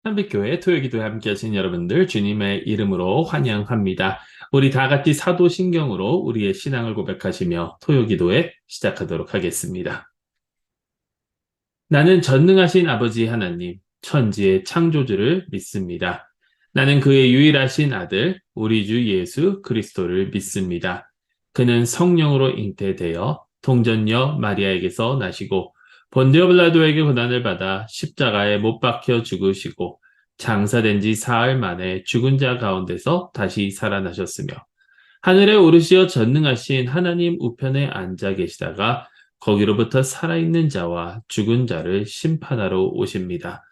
한빛교회 토요기도에 함께 하신 여러분들 주님의 이름으로 환영합니다. 우리 다 같이 사도신경으로 우리의 신앙을 고백하시며 토요기도에 시작하도록 하겠습니다. 나는 전능하신 아버지 하나님, 천지의 창조주를 믿습니다. 나는 그의 유일하신 아들, 우리 주 예수 그리스도를 믿습니다. 그는 성령으로 잉태되어 통전녀 마리아에게서 나시고 본디오 빌라도에게 고난을 받아 십자가에 못 박혀 죽으시고 장사된 지 사흘 만에 죽은 자 가운데서 다시 살아나셨으며 하늘에 오르시어 전능하신 하나님 우편에 앉아 계시다가 거기로부터 살아있는 자와 죽은 자를 심판하러 오십니다.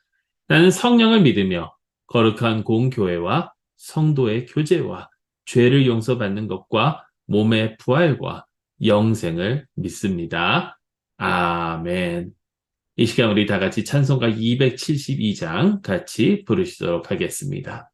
나는 성령을 믿으며 거룩한 공교회와 성도의 교제와 죄를 용서받는 것과 몸의 부활과 영생을 믿습니다. 아멘. 이 시간 우리 다 같이 찬송가 272장 같이 부르시도록 하겠습니다.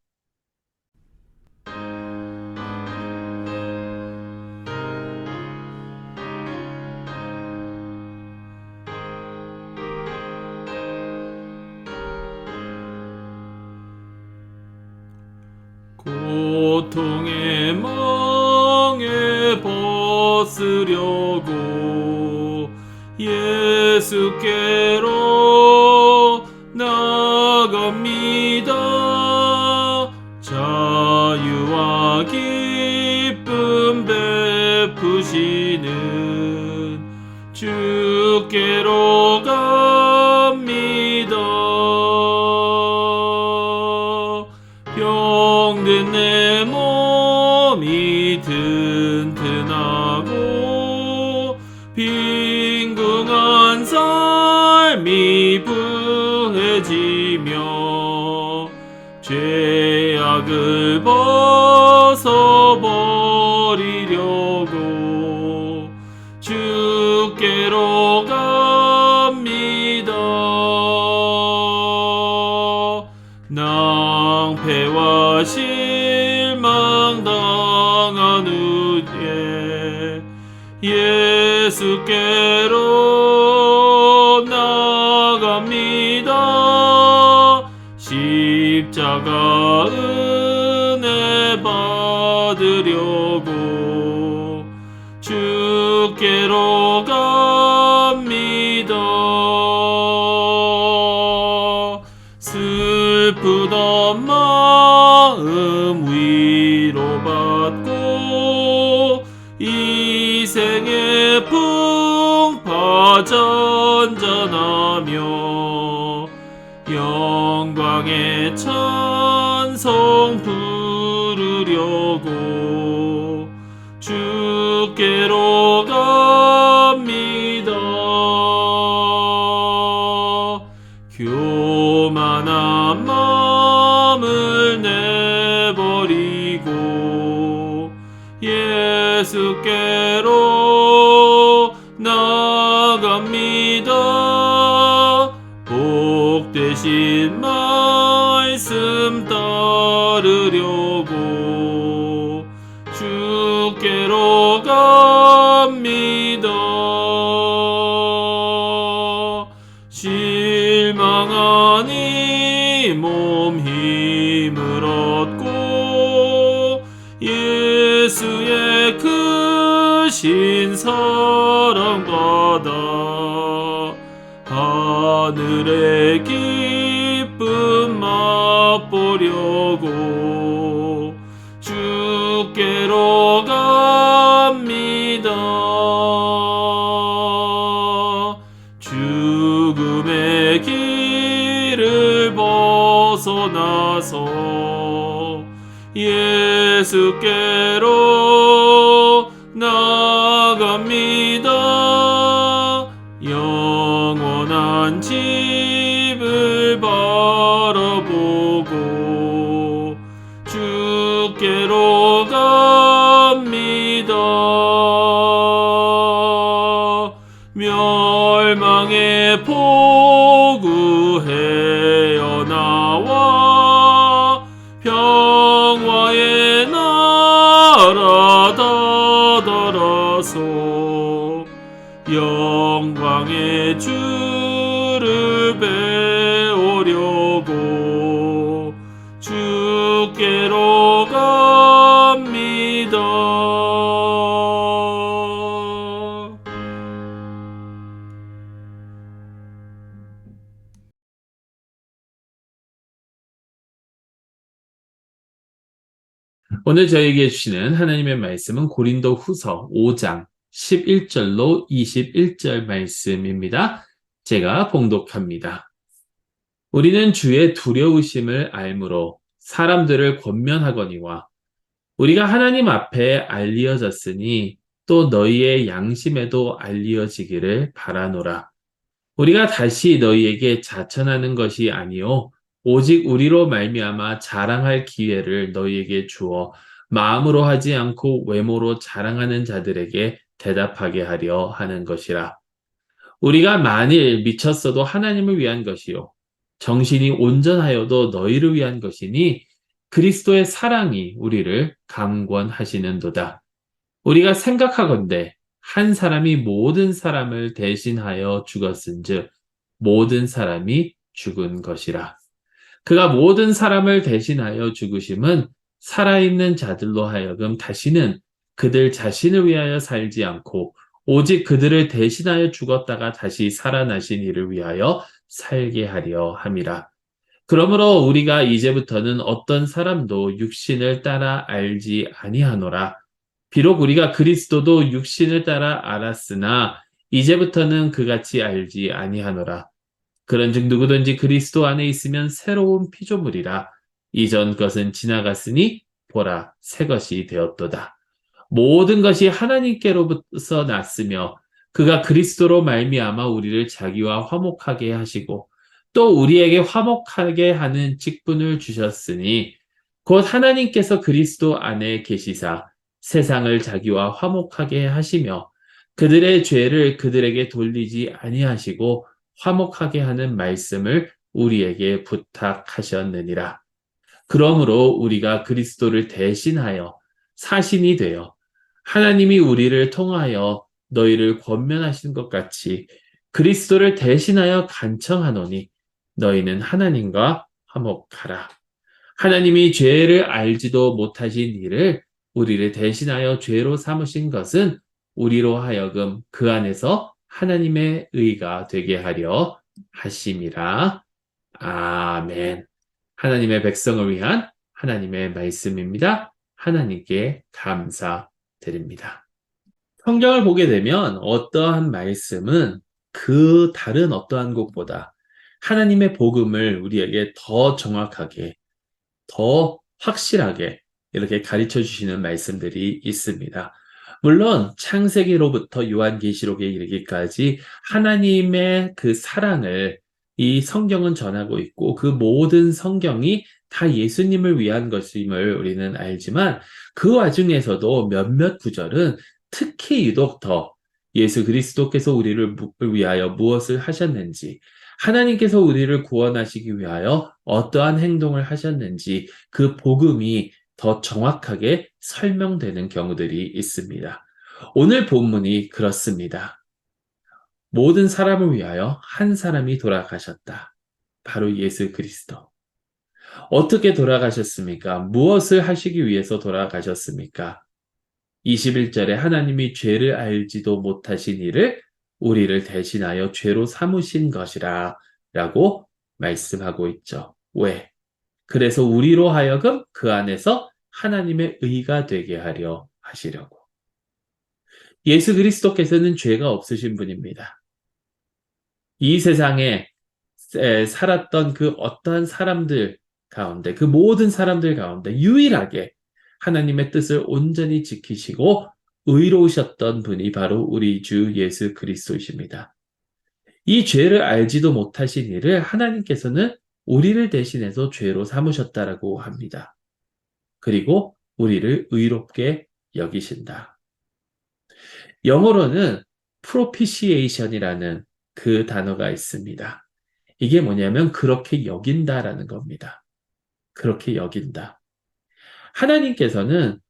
고통의 멍에 벗으려고 예수께로 나갑니다. 자유와 기쁨 베푸시는 주께로 갑니다. 병든 내 몸이 튼튼하고 빈궁한 삶이 부해지며 죄악을 벗어버리려고 주께로 갑니다. 낭패와 실망 당한 후에 예수께로 나갑니다. 십자가 은혜 받으려고 주께로 갑니다. 슬프던 마음 위로받고 이 생의 풍파 전전하며 영광의 찬송 부르려고 주께로 갑니다. 교만한 마음을 내버리고 예수께로 나갑니다. 복되신 말씀 따르려고 주께로 갑니다. 실망한 이 몸 힘을 얻고 예수의 크신 사랑 받아 하늘의 기쁨 맛보려고 주께로 갑니다. 죽음의 길을 벗어나서 예수께로 나갑니다. 영원한 집을 바라보고 주께로 갑니다. 멸망의 포구 헤어나와 평화의 나라 다다라서 영광의 주를 배우려고 오늘 저에게 주시는 하나님의 말씀은 고린도 후서 5장 11절로 21절 말씀입니다. 제가 봉독합니다. 우리는 주의 두려우심을 알므로 사람들을 권면하거니와 우리가 하나님 앞에 알리어졌으니 또 너희의 양심에도 알리어지기를 바라노라. 우리가 다시 너희에게 자천하는 것이 아니요 오직 우리로 말미암아 자랑할 기회를 너희에게 주어 마음으로 하지 않고 외모로 자랑하는 자들에게 대답하게 하려 하는 것이라. 우리가 만일 미쳤어도 하나님을 위한 것이요 정신이 온전하여도 너희를 위한 것이니 그리스도의 사랑이 우리를 강권하시는도다. 우리가 생각하건대 한 사람이 모든 사람을 대신하여 죽었은즉 모든 사람이 죽은 것이라. 그가 모든 사람을 대신하여 죽으심은 살아있는 자들로 하여금 다시는 그들 자신을 위하여 살지 않고 오직 그들을 대신하여 죽었다가 다시 살아나신 이를 위하여 살게 하려 함이라. 그러므로 우리가 이제부터는 어떤 사람도 육신을 따라 알지 아니하노라. 비록 우리가 그리스도도 육신을 따라 알았으나 이제부터는 그같이 알지 아니하노라. 그런즉 누구든지 그리스도 안에 있으면 새로운 피조물이라. 이전 것은 지나갔으니 보라 새 것이 되었도다. 모든 것이 하나님께로부터 났으며 그가 그리스도로 말미암아 우리를 자기와 화목하게 하시고 또 우리에게 화목하게 하는 직분을 주셨으니 곧 하나님께서 그리스도 안에 계시사 세상을 자기와 화목하게 하시며 그들의 죄를 그들에게 돌리지 아니하시고 화목하게 하는 말씀을 우리에게 부탁하셨느니라. 그러므로 우리가 그리스도를 대신하여 사신이 되어 하나님이 우리를 통하여 너희를 권면하신 것 같이 그리스도를 대신하여 간청하노니 너희는 하나님과 화목하라. 하나님이 죄를 알지도 못하신 이를 우리를 대신하여 죄로 삼으신 것은 우리로 하여금 그 안에서 하나님의 의가 되게 하려 하심이라. 아멘. 하나님의 백성을 위한 하나님의 말씀입니다. 하나님께 감사드립니다. 성경을 보게 되면 어떠한 말씀은 그 다른 어떠한 곳보다 하나님의 복음을 우리에게 더 정확하게, 더 확실하게 이렇게 가르쳐 주시는 말씀들이 있습니다. 물론 창세기로부터 요한계시록에 이르기까지 하나님의 그 사랑을 이 성경은 전하고 있고 그 모든 성경이 다 예수님을 위한 것임을 우리는 알지만 그 와중에서도 몇몇 구절은 특히 유독 더 예수 그리스도께서 우리를 위하여 무엇을 하셨는지 하나님께서 우리를 구원하시기 위하여 어떠한 행동을 하셨는지 그 복음이 더 정확하게 설명되는 경우들이 있습니다. 오늘 본문이 그렇습니다. 모든 사람을 위하여 한 사람이 돌아가셨다. 바로 예수 그리스도. 어떻게 돌아가셨습니까? 무엇을 하시기 위해서 돌아가셨습니까? 21절에 하나님이 죄를 알지도 못하신 이를 우리를 대신하여 죄로 삼으신 것이라 라고 말씀하고 있죠. 왜? 그래서 우리로 하여금 그 안에서 하나님의 의가 되게 하려 하시려고. 예수 그리스도께서는 죄가 없으신 분입니다. 이 세상에 살았던 그 어떠한 사람들 가운데, 그 모든 사람들 가운데 유일하게 하나님의 뜻을 온전히 지키시고 의로우셨던 분이 바로 우리 주 예수 그리스도이십니다. 이 죄를 알지도 못하신 이를 하나님께서는 우리를 대신해서 죄로 삼으셨다라고 합니다. 그리고 우리를 의롭게 여기신다. 영어로는 propitiation이라는 그 단어가 있습니다. 이게 뭐냐면 그렇게 여긴다라는 겁니다. 그렇게 여긴다. 하나님께서는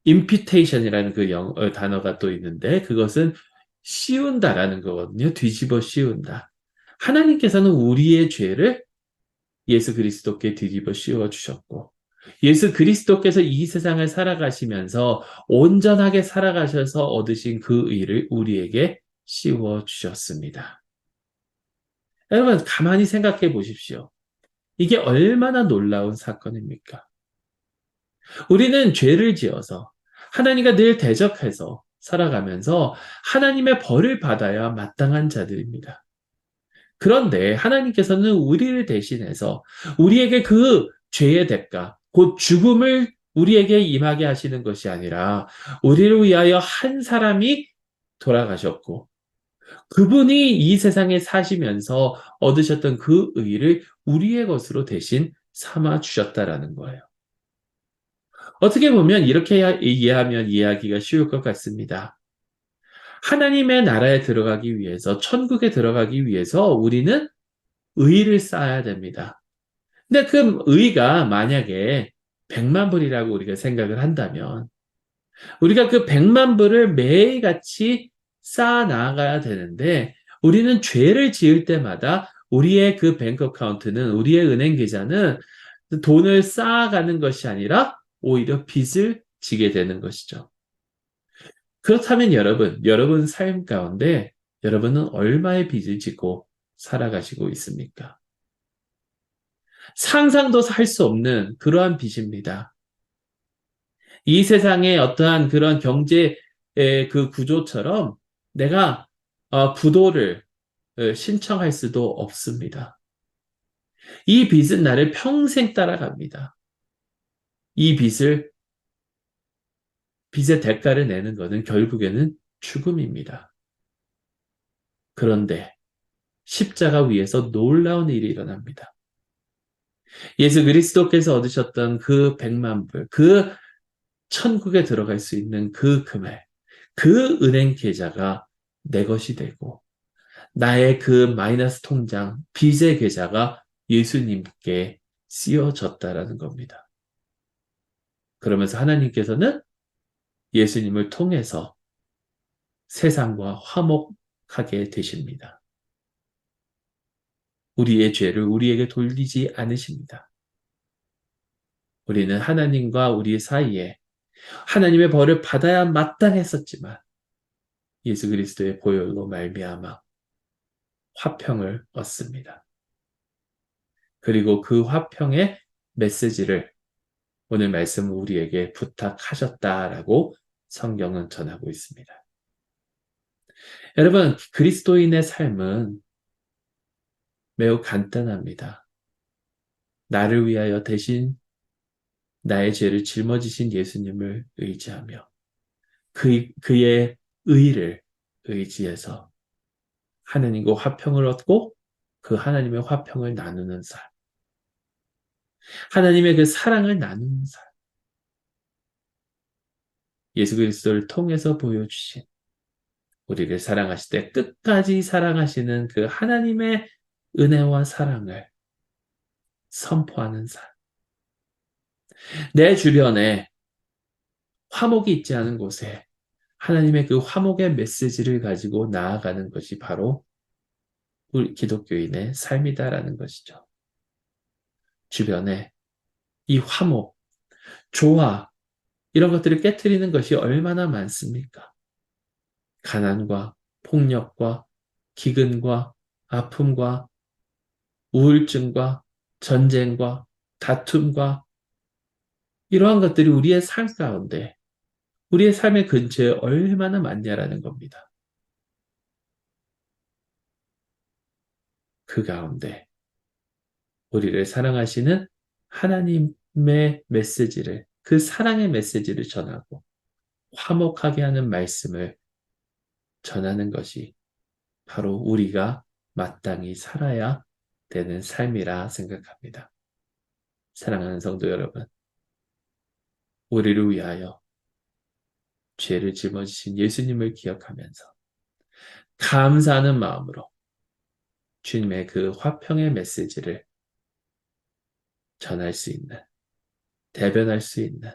imputation이라는 그 단어가 또 있는데 그것은 씌운다라는 거거든요. 뒤집어 씌운다. 하나님께서는 우리의 죄를 예수 그리스도께 뒤집어 씌워 주셨고 예수 그리스도께서 이 세상을 살아가시면서 온전하게 살아가셔서 얻으신 그 의를 우리에게 씌워 주셨습니다. 여러분, 가만히 생각해 보십시오. 이게 얼마나 놀라운 사건입니까? 우리는 죄를 지어서 하나님과 늘 대적해서 살아가면서 하나님의 벌을 받아야 마땅한 자들입니다. 그런데 하나님께서는 우리를 대신해서 우리에게 그 죄의 대가, 곧 죽음을 우리에게 임하게 하시는 것이 아니라 우리를 위하여 한 사람이 돌아가셨고 그분이 이 세상에 사시면서 얻으셨던 그 의를 우리의 것으로 대신 삼아 주셨다라는 거예요. 어떻게 보면 이렇게 이해하면 이해하기가 쉬울 것 같습니다. 하나님의 나라에 들어가기 위해서, 천국에 들어가기 위해서 우리는 의를 쌓아야 됩니다. 근데 그 의가 만약에 100만 불이라고 우리가 생각을 한다면, 우리가 그 100만 불을 매일같이 쌓아 나가야 되는데, 우리는 죄를 지을 때마다 우리의 그 뱅크 어카운트는, 우리의 은행 계좌는 돈을 쌓아가는 것이 아니라 오히려 빚을 지게 되는 것이죠. 그렇다면 여러분 삶 가운데 여러분은 얼마의 빚을 지고 살아가시고 있습니까? 상상도 할 수 없는 그러한 빚입니다. 이 세상의 어떠한 그런 경제의 그 구조처럼 내가 부도를 신청할 수도 없습니다. 이 빚은 나를 평생 따라갑니다. 이 빚의 대가를 내는 것은 결국에는 죽음입니다. 그런데 십자가 위에서 놀라운 일이 일어납니다. 예수 그리스도께서 얻으셨던 그 100만 불, 그 천국에 들어갈 수 있는 그 금액, 그 은행 계좌가 내 것이 되고, 나의 그 마이너스 통장, 빚의 계좌가 예수님께 씌워졌다라는 겁니다. 그러면서 하나님께서는 예수님을 통해서 세상과 화목하게 되십니다. 우리의 죄를 우리에게 돌리지 않으십니다. 우리는 하나님과 우리 사이에 하나님의 벌을 받아야 마땅했었지만 예수 그리스도의 보혈로 말미암아 화평을 얻습니다. 그리고 그 화평의 메시지를 오늘 말씀 우리에게 부탁하셨다라고 성경은 전하고 있습니다. 여러분, 그리스도인의 삶은 매우 간단합니다. 나를 위하여 대신 나의 죄를 짊어지신 예수님을 의지하며 그의 의를 의지해서 하나님과 화평을 얻고 그 하나님의 화평을 나누는 삶. 하나님의 그 사랑을 나누는 삶. 예수 그리스도를 통해서 보여주신 우리를 사랑하실 때 끝까지 사랑하시는 그 하나님의 은혜와 사랑을 선포하는 삶. 내 주변에 화목이 있지 않은 곳에 하나님의 그 화목의 메시지를 가지고 나아가는 것이 바로 우리 기독교인의 삶이다라는 것이죠. 주변에 이 화목, 조화, 이런 것들을 깨트리는 것이 얼마나 많습니까? 가난과 폭력과 기근과 아픔과 우울증과 전쟁과 다툼과 이러한 것들이 우리의 삶 가운데, 우리의 삶의 근처에 얼마나 많냐라는 겁니다. 그 가운데 우리를 사랑하시는 하나님의 메시지를, 그 사랑의 메시지를 전하고 화목하게 하는 말씀을 전하는 것이 바로 우리가 마땅히 살아야 되는 삶이라 생각합니다. 사랑하는 성도 여러분, 우리를 위하여 죄를 짊어지신 예수님을 기억하면서 감사하는 마음으로 주님의 그 화평의 메시지를 전할 수 있는, 대변할 수 있는,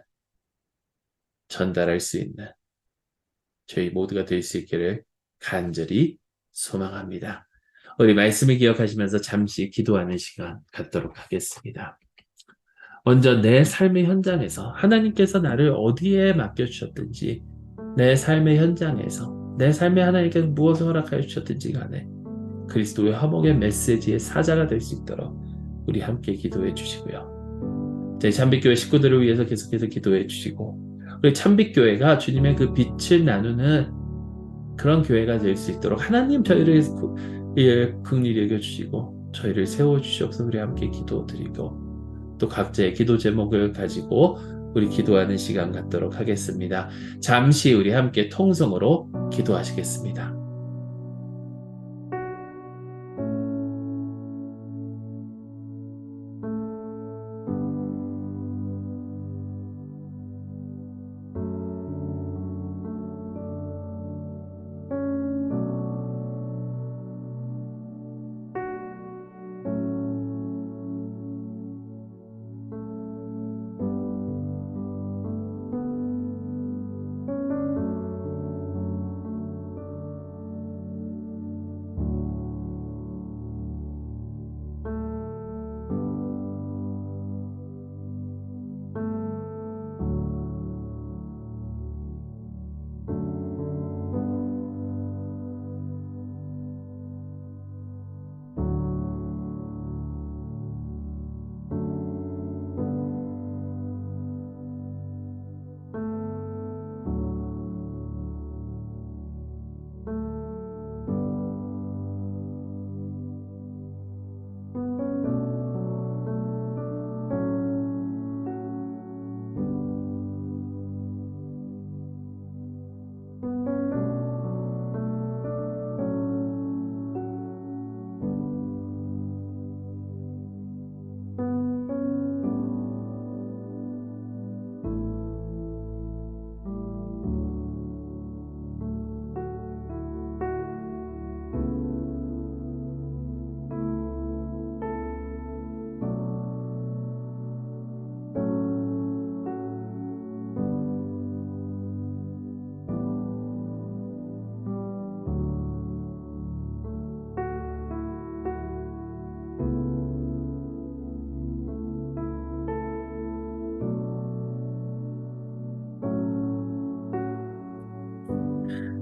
전달할 수 있는 저희 모두가 될 수 있기를 간절히 소망합니다. 우리 말씀을 기억하시면서 잠시 기도하는 시간 갖도록 하겠습니다. 먼저 내 삶의 현장에서 하나님께서 나를 어디에 맡겨주셨든지 내 삶의 현장에서 내 삶에 하나님께서 무엇을 허락하여 주셨든지 간에 그리스도의 화목의 메시지의 사자가 될 수 있도록 우리 함께 기도해 주시고요. 저희 참빛교회 식구들을 위해서 계속해서 기도해 주시고 우리 참빛교회가 주님의 그 빛을 나누는 그런 교회가 될 수 있도록 하나님 저희를 긍휼히 여겨주시고 저희를 세워주시옵소서. 우리 함께 기도드리고 또 각자의 기도 제목을 가지고 우리 기도하는 시간 갖도록 하겠습니다. 잠시 우리 함께 통성으로 기도하시겠습니다.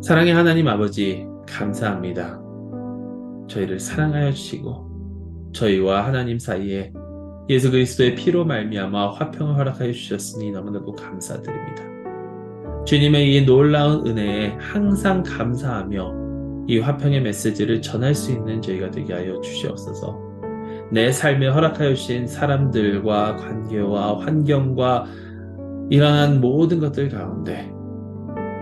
사랑의 하나님 아버지 감사합니다. 저희를 사랑하여 주시고 저희와 하나님 사이에 예수 그리스도의 피로 말미암아 화평을 허락하여 주셨으니 너무나도 감사드립니다. 주님의 이 놀라운 은혜에 항상 감사하며 이 화평의 메시지를 전할 수 있는 저희가 되게 하여 주시옵소서. 내 삶에 허락하여 주신 사람들과 관계와 환경과 일어난 모든 것들 가운데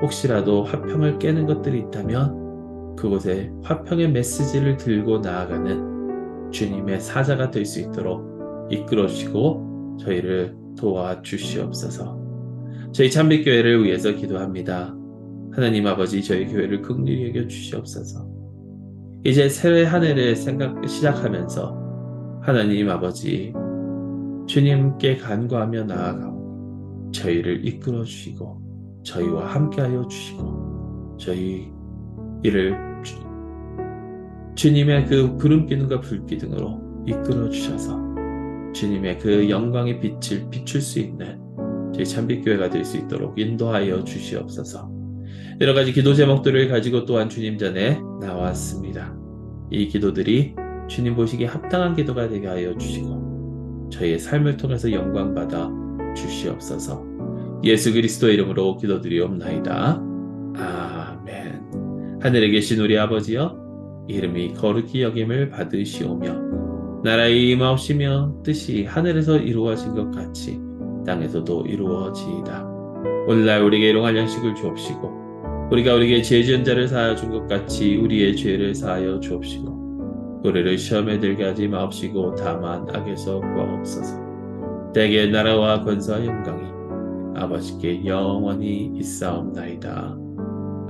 혹시라도 화평을 깨는 것들이 있다면 그곳에 화평의 메시지를 들고 나아가는 주님의 사자가 될 수 있도록 이끌어 주시고 저희를 도와주시옵소서. 저희 참빛교회를 위해서 기도합니다. 하나님 아버지 저희 교회를 긍휼히 여겨 주시옵소서. 이제 새해 한 해를 시작하면서 하나님 아버지 주님께 간구하며 나아가오 저희를 이끌어 주시고 저희와 함께하여 주시고 저희 이를 주님의 그 구름 기둥과 불 기둥으로 이끌어 주셔서 주님의 그 영광의 빛을 비출 수 있는 저희 참빛교회가 될 수 있도록 인도하여 주시옵소서. 여러 가지 기도 제목들을 가지고 또한 주님 전에 나왔습니다. 이 기도들이 주님 보시기에 합당한 기도가 되게 하여 주시고 저희의 삶을 통해서 영광 받아 주시옵소서. 예수 그리스도의 이름으로 기도드리옵나이다. 아멘. 하늘에 계신 우리 아버지여 이름이 거룩히 여김을 받으시오며 나라의 임하옵시며 뜻이 하늘에서 이루어진 것 같이 땅에서도 이루어지이다. 오늘날 우리에게 일용할 양식을 주옵시고 우리가 우리에게 죄 지은 자를 사하여 준 것 같이 우리의 죄를 사하여 주옵시고 우리를 시험에 들게 하지 마옵시고 다만 악에서 구하옵소서. 대개 나라와 권세와 영광이 아버지께 영원히 있사옵나이다.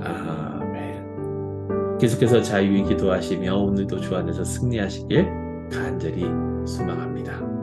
아멘. 계속해서 자유히 기도하시며 오늘도 주 안에서 승리하시길 간절히 소망합니다.